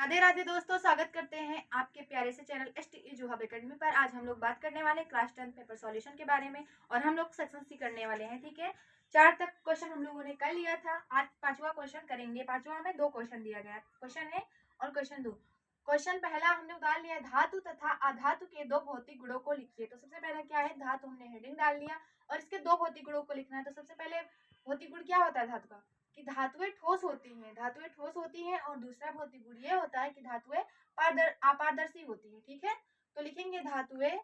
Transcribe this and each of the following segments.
राधे राधे दोस्तों, स्वागत करते हैं आपके प्यारे से चैनल STE जुहाब एकेडमी पर। आज हम लोग बात करने वाले हैं क्लास 10 पेपर सॉल्यूशन के बारे में और हम लोग सेक्शन सी करने वाले हैं। ठीक है, 4 तक क्वेश्चन हम लोगों ने कर लिया था। आज 5वां क्वेश्चन करेंगे। 5वां में 2 क्वेश्चन दिया गया, क्वेश्चन है और क्वेश्चन 2। क्वेश्चन पहला हमने डाल लिया, धातु तथा अधातु के 2 भौतिक गुणों को लिखिए। तो सबसे पहले क्या है, धातु हमने हेडिंग डाल लिया और इसके 2 भौतिक गुणों को लिखना है। तो सबसे पहले भौतिक गुण क्या होता है धातु का, कि धातुएं ठोस होती हैं। धातुएं ठोस होती हैं और दूसरा भौतिक गुण ये होता है कि धातुएं अपारदर्शी होती है। ठीक है, तो लिखेंगे धातुएं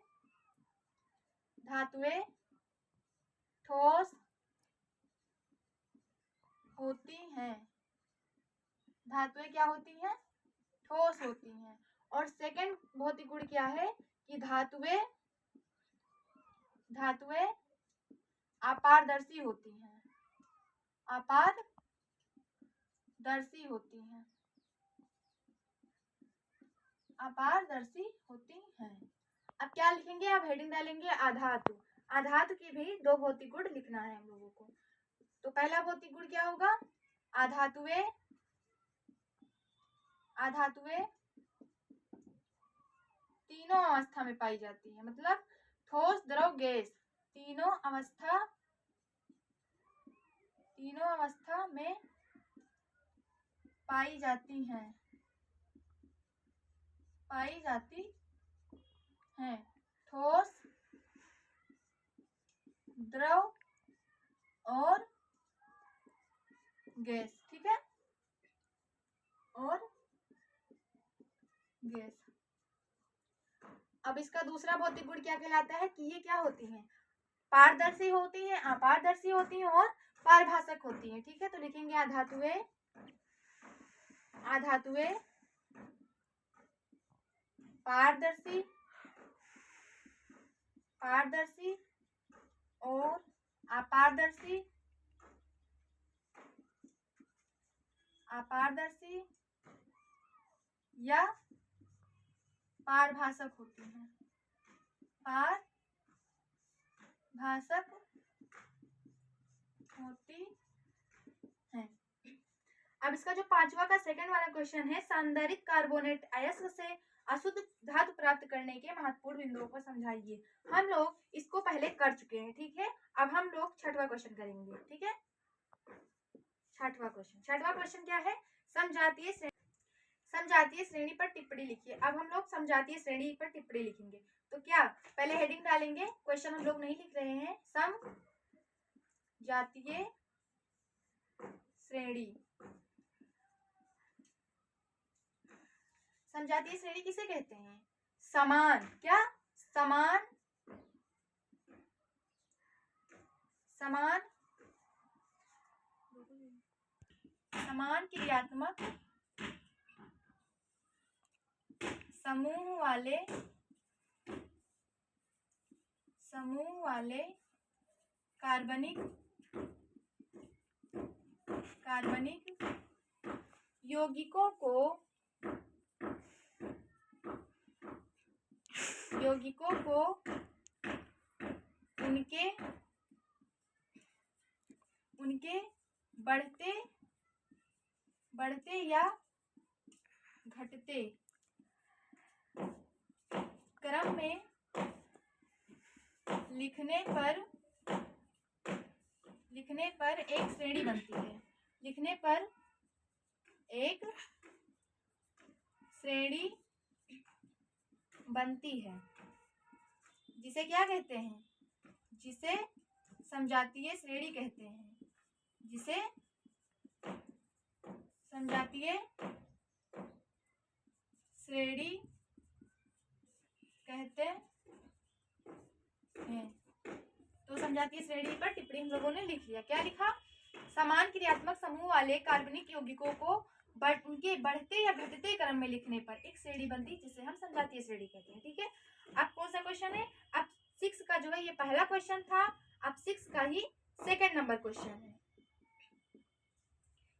ठोस होती हैं। धातुएं क्या होती हैं, ठोस होती हैं। और सेकंड भौतिक गुण क्या है कि धातुएं अपारदर्शी होती हैं। अपारदर्शी होती हैं। अब क्या लिखेंगे, आप हेडिंग डालेंगे अधातु। अधातु की भी 2 भौतिक गुण लिखना है हम लोगों को। तो पहला भौतिक गुण क्या होगा, अधातुएं तीनों अवस्था में पाई जाती है। मतलब ठोस, द्रव, गैस, तीनों अवस्था में पाई जाती हैं। ठोस, द्रव और गैस। ठीक है, और गैस। अब इसका दूसरा भौतिक गुण क्या कहलाता है कि ये क्या होती हैं, पारदर्शी होती हैं, अपारदर्शी होती हैं और पारभाषक होती हैं। ठीक है, तो लिखेंगे अधातुएं पारदर्शी और अपारदर्शी या पारभाषक होती हैं। अब इसका जो 5वां का सेकंड वाला क्वेश्चन है, संधारित कार्बोनेट अयस्क से अशुद्ध धातु प्राप्त करने के महत्वपूर्ण बिंदुओं को समझाइए। हम लोग इसको पहले कर चुके हैं। ठीक है, अब हम लोग 6वां क्वेश्चन करेंगे। ठीक है, 6वां क्वेश्चन क्या है, समजातीय श्रेणी पर टिप्पणी लिखिए। अब हम लोग समजातीय श्रेणी पर टिप्पणी लिखेंगे। तो क्या, पहले हेडिंग डालेंगे, क्वेश्चन हम लोग नहीं लिख रहे हैं। समजातीय श्रेणी किसे कहते हैं, समान, क्या, समान क्रियात्मक समूह वाले कार्बनिक यौगिकों को उनके बढ़ते या घटते क्रम में लिखने पर एक श्रेणी बनती है। जिसे क्या कहते हैं, जिसे समजातीय श्रेणी कहते हैं। तो समजातीय श्रेणी पर टिप्पणी हम लोगों ने लिख लिया। क्या लिखा, समान क्रियात्मक समूह वाले कार्बनिक यौगिकों को उनके बढ़ते या घटते क्रम में लिखने पर एक श्रेणी बनती, जिसे हम समजातीय श्रेणी कहते हैं। ठीक है, अब कौन सा क्वेश्चन है, अब 6 का जो है, ये पहला क्वेश्चन था, अब 6 का ही सेकंड नंबर क्वेश्चन है।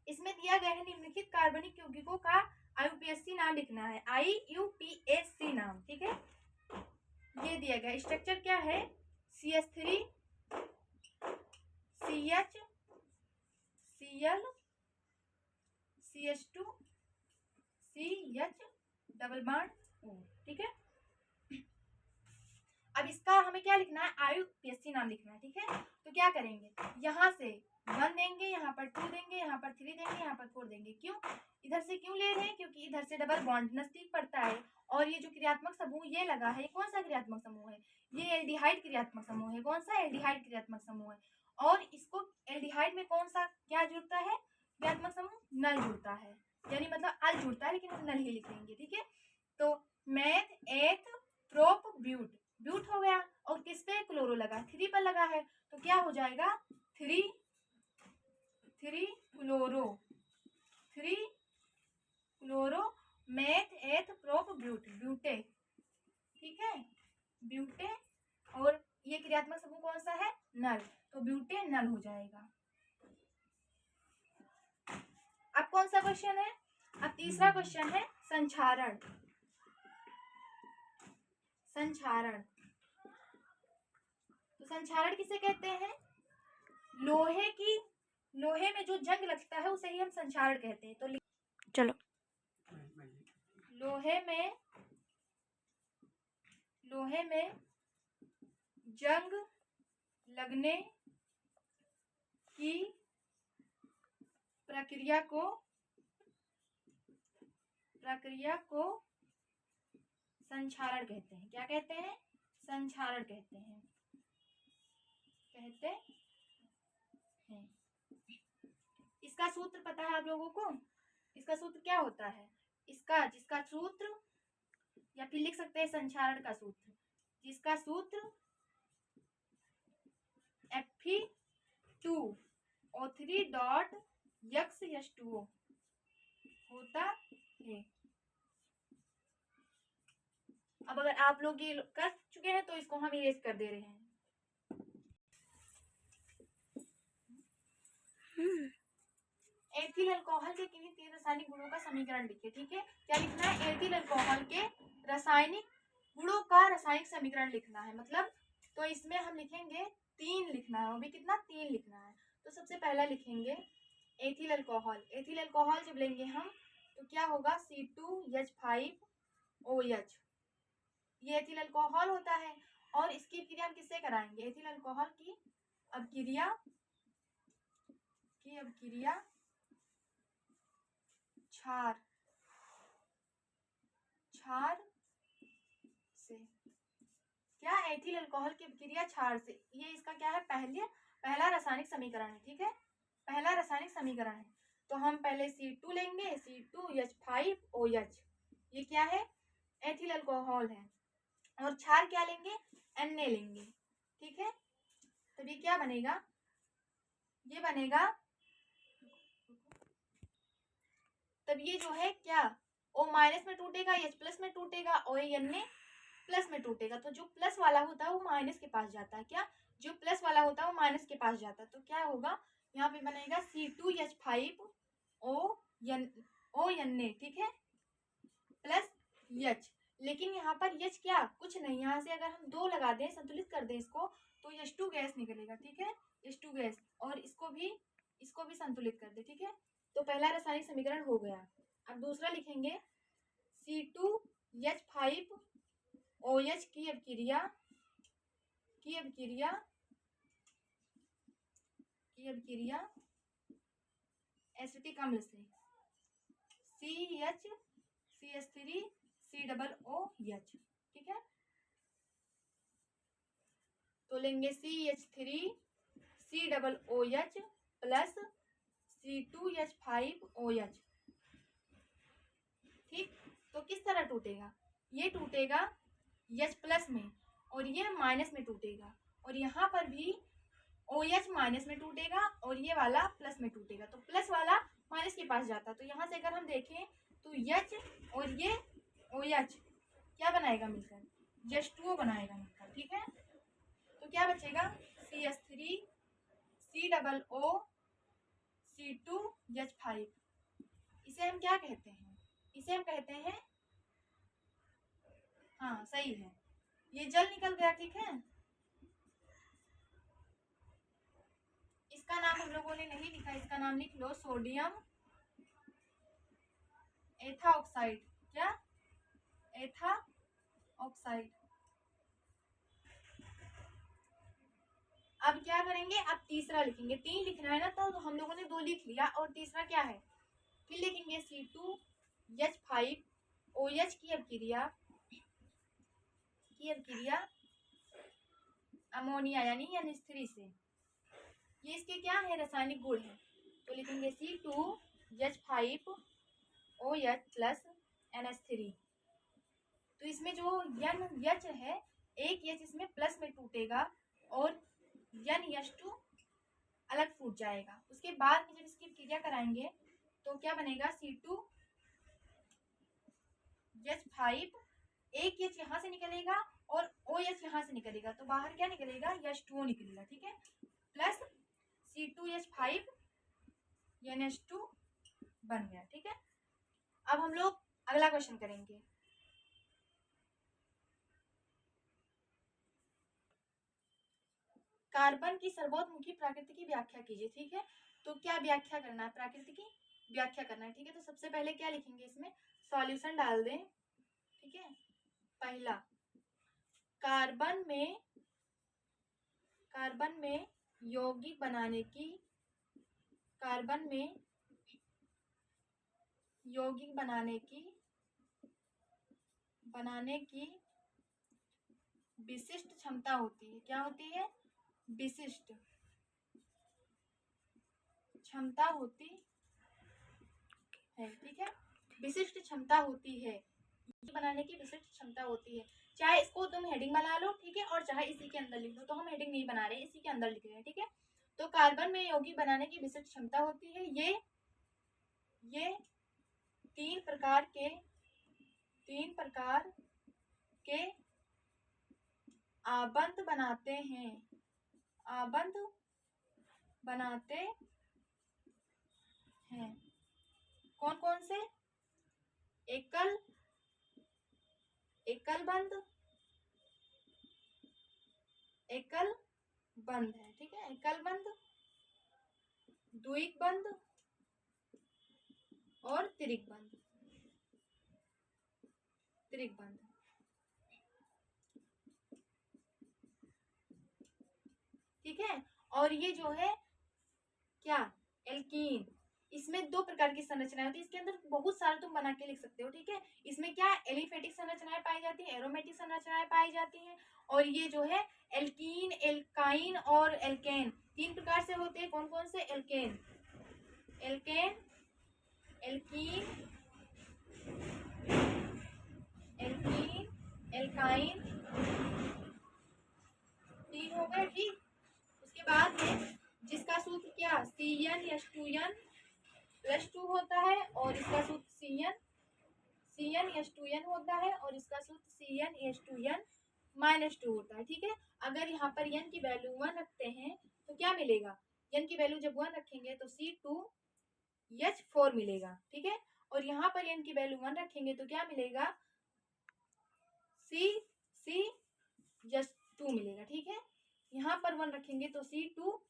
इसमें दिया गया है, निम्नलिखित कार्बनिक यौगिकों का IUPAC नाम लिखना है। IUPAC नाम। ठीक है, ये दिया गया स्ट्रक्चर क्या है, CH3 CH Cl CH2 CH double bond O, ठीक है। अब इसका हमें क्या लिखना है, IUPAC नाम लिखना है, ठीक है। तो क्या करेंगे, यहाँ से 1 देंगे, यहाँ पर 2 देंगे, यहाँ पर 3 देंगे, यहाँ पर 4 देंगे। क्यों, इधर से क्यों ले रहे हैं, क्योंकि इधर से डबल बॉन्ड नजदीक पड़ता है। और ये जो क्रियात्मक समूह ये लगा है, ये कौन सा क्रियात्मक समूह है, ये एल्डिहाइड क्रियात्मक समूह है। कौन सा, एल्डिहाइड क्रियात्मक समूह है। और इसको एल्डिहाइड में कौन सा क्या जुड़ता है, क्रियात्मक समूह नल जुड़ता है, यानी मतलब अल जुड़ता है, लेकिन हम नल ही लिखेंगे, ठीक है। तो मेथ एथ प्रोप ब्यूट, ब्यूट हो गया, और किस पे, क्लोरो लगा, 3 पर लगा है, तो क्या हो जाएगा 3 chloro, 3 chloro meth eth prop but, bute, ठीक है, ब्यूटे। और ये क्रियात्मक समूह कौन सा है, नल, तो ब्यूटे नल हो जाएगा। अब कौन सा क्वेश्चन है, अब तीसरा क्वेश्चन है संक्षारण। संक्षारण, तो संक्षारण किसे कहते हैं, लोहे में जो जंग लगता है उसे ही हम संक्षारण कहते हैं। तो चलो, लोहे में जंग लगने की प्रक्रिया को संक्षारण कहते हैं। क्या कहते हैं, संक्षारण कहते हैं। इसका सूत्र पता है आप लोगों को, इसका सूत्र क्या होता है, जिसका सूत्र, या फिर लिख सकते हैं संक्षारण का सूत्र, जिसका सूत्र Fe2O3.X होता है। अब अगर आप लोग ये कर चुके हैं तो इसको हम इरेज कर दे रहे हैं। एथिल अल्कोहल के किन्हीं 3 रासायनिक गुणों का समीकरण लिखिए, ठीक है। क्या लिखना है, एथिल अल्कोहल के रासायनिक गुणों का रासायनिक समीकरण लिखना है, मतलब तो इसमें हम लिखेंगे 3 लिखना है, वो भी कितना, 3 लिखना है। तो सबसे पहला लिखेंगे एथिल अल्कोहल। एथिल अल्कोहल जब लेंगे हम तो क्या होगा, C2H5OH, ये एथिल अल्कोहल होता है। और इसकी क्रिया हम किससे कराएंगे, एथिल अल्कोहल की अभिक्रिया क्षार से। क्या, एथिल अल्कोहल की अभिक्रिया क्षार से, ये इसका क्या है, पहला रासायनिक समीकरण है, ठीक है, पहला रासायनिक समीकरण है। तो हम पहले C2 लेंगे, C2H5OH, ये क्या है, एथिल अल्कोहल है। और क्षार क्या लेंगे, Na लेंगे, ठीक है। तब ये क्या बनेगा, ये बनेगा, तब ये जो है क्या, O माइनस में टूटेगा, H प्लस में टूटेगा, Na प्लस में टूटेगा। तो जो प्लस वाला होता है वो माइनस के पास जाता है, क्या, जो प्लस वाला होता है वो माइनस के पास जाता है। तो क्या होगा, यहाँ पे बनेगा C2H5ONA, ठीक है, प्लस H। लेकिन यहाँ पर H क्या, कुछ नहीं, यहाँ से अगर हम 2 लगा दें, संतुलित कर दें इसको, तो H2 गैस निकलेगा, ठीक है, H2 गैस। और इसको भी संतुलित कर दे, ठीक है। तो पहला रासायनिक समीकरण हो गया। अब दूसरा लिखेंगे C2H5OH की अभिक्रिया एसिटिक अम्ल से, CH3CH3COOH, ठीक है। तो लेंगे CH3COOH प्लस C2H5OH, ठीक। तो किस तरह टूटेगा, ये टूटेगा H प्लस में, और ये माइनस में टूटेगा, और यहाँ पर भी OH माइनस में टूटेगा, और ये वाला प्लस में टूटेगा। तो प्लस वाला माइनस के पास जाता, तो यहाँ से अगर हम देखें तो H और ये OH क्या बनाएगा मिलकर, H2O बनाएगा मिलकर, ठीक है। तो क्या बचेगा, CH3COO C2H5, इसे हम क्या कहते हैं, इसे हम कहते हैं, हाँ सही है, ये जल निकल गया, ठीक है। इसका नाम हम लोगों ने नहीं लिखा, इसका नाम लिख लो सोडियम एथा ऑक्साइड, क्या एथा ऑक्साइड। अब क्या करेंगे, अब तीसरा लिखेंगे, 3 लिखना है ना, तो हम लोगों ने 2 लिख लिया, और तीसरा क्या है, फिर लिखेंगे C2H5OH की अभिक्रिया अमोनिया यानी NH3 से। ये इसके क्या है, रासायनिक गुण है। तो लिखेंगे C2H5OH प्लस NH3। तो इसमें जो NH है, एक H इसमें प्लस में टूटेगा और NH2 अलग फूट जाएगा। उसके बाद में जब इसकी क्रिया कराएंगे तो क्या बनेगा, C2H5, एक H यहाँ से निकलेगा और OH यहाँ से निकलेगा, तो बाहर क्या निकलेगा, H2O निकलेगा, ठीक है, प्लस C2H5 NH2 बन गया, ठीक है। अब हम लोग अगला क्वेश्चन करेंगे। कार्बन की सर्वोत्मुखी प्रकृति की व्याख्या कीजिए, ठीक है। तो क्या व्याख्या करना है, प्रकृति की व्याख्या करना है, ठीक है। तो सबसे पहले क्या लिखेंगे, इसमें सॉल्यूशन डाल दें, ठीक है। पहला, कार्बन में यौगिक बनाने की विशिष्ट क्षमता होती है। क्या होती है, विशिष्ट क्षमता होती है, ठीक है। विशिष्ट क्षमता होती है, बनाने की विशिष्ट क्षमता होती है। चाहे इसको तुम हेडिंग बना लो, ठीक है, और चाहे इसी के अंदर लिख दो। तो हम हेडिंग नहीं बना रहे, इसी के अंदर लिख रहे हैं, ठीक है। तो कार्बन में यौगिक बनाने की विशिष्ट क्षमता होती है। ये 3 प्रकार के आबंध बनाते हैं। कौन कौन से, एकल बंध है, ठीक है, एकल बंध, द्विक बंध और त्रिक बंध। ठीक है। और ये जो है क्या, एल्कीन, इसमें 2 प्रकार की संरचनाएं होती है। इसके अंदर बहुत सारे तुम बना के लिख सकते हो, ठीक है। इसमें क्या, एलिफेटिक संरचनाएं पाई जाती है, एरोमेटिक संरचनाएं पाई जाती हैं। और ये जो है एल्कीन, एल्काइन और एल्केन 3 प्रकार से होते हैं। कौन कौन से, एल्कीन, एल्काइन 3 हो गए, ठीक। उसके बाद में जिसका सूत्र क्या, CnH2n+2 होता है, और इसका सूत्र CnH2n होता है, और इसका सूत्र CnH2n-2 होता है, ठीक है। अगर यहाँ पर n की वैल्यू 1 रखते हैं तो क्या मिलेगा, n की वैल्यू जब 1 रखेंगे तो C2H4 मिलेगा, ठीक है। और यहाँ पर n की वैल्यू 1 रखेंगे तो क्या मिलेगा, C2 मिलेगा, ठीक है। यहाँ पर 1 रखेंगे तो C2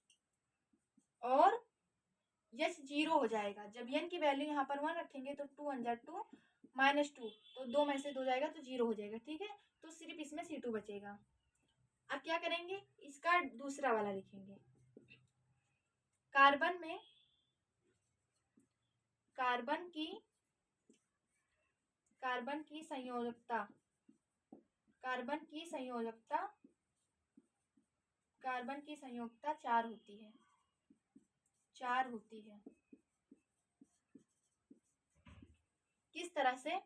और H 0 हो जाएगा। जब n की वैल्यू यहाँ पर 1 रखेंगे तो 2 1 2 -2, तो 2 में से 2 जाएगा तो 0 हो जाएगा, ठीक है। तो सिर्फ इसमें C2 बचेगा। अब क्या करेंगे, इसका दूसरा वाला लिखेंगे। कार्बन की संयोजकता 4 होती है। किस तरह से,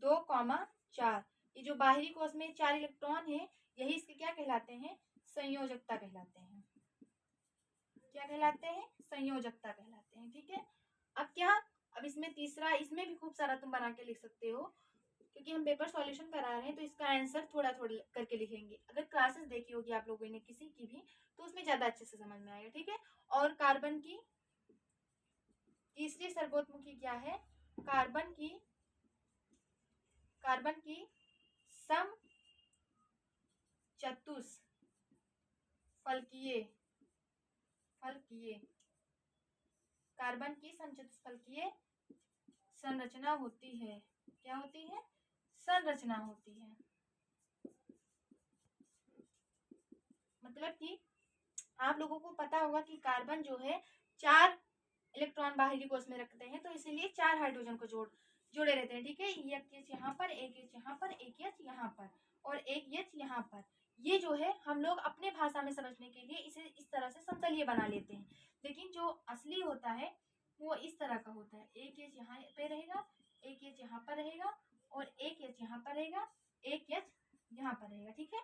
2,4। ये जो बाहरी कोश में 4 इलेक्ट्रॉन है, यही इसके क्या कहलाते हैं, संयोजकता कहलाते हैं। क्या कहलाते हैं, संयोजकता कहलाते हैं, ठीक है। अब क्या, अब इसमें तीसरा, इसमें भी खूब सारा तुम बना के लिख सकते हो, क्योंकि हम पेपर सॉल्यूशन करा रहे हैं तो इसका आंसर थोड़ा थोड़ा करके लिखेंगे। अगर क्लासेस देखी होगी आप लोगों ने किसी की भी, तो उसमें ज्यादा अच्छे से समझ में आएगा, ठीक है। और कार्बन की तीसरी सर्वोत्मुखी क्या है, कार्बन की समचतुष्फलकीय कार्बन की समचतुष्फलकीय संरचना होती है। क्या होती है? संरचना होती है। मतलब कि आप लोगों को पता होगा कि कार्बन जो है 4 इलेक्ट्रॉन बाहरी कोश में रखते हैं, तो इसीलिए 4 हाइड्रोजन को जोड़े रहते हैं। ठीक है, एक एच यहाँ पर, एक एच यहाँ पर, एक एच यहाँ पर और एक एच यहाँ पर। ये जो है हम लोग अपने भाषा में समझने के लिए इसे इस तरह से समतलीय बना लेते हैं, लेकिन जो असली होता है वो इस तरह का होता है। एक एच यहाँ पे रहेगा, एक एच यहाँ पर रहेगा और एक एच यहाँ पर रहेगा, एक एच यहाँ पर रहेगा। ठीक है,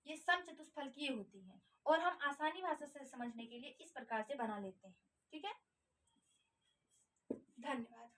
ये समचतुष्फलकीय होती है और हम आसानी भाषा से समझने के लिए इस प्रकार से बना लेते हैं। ठीक है, धन्यवाद।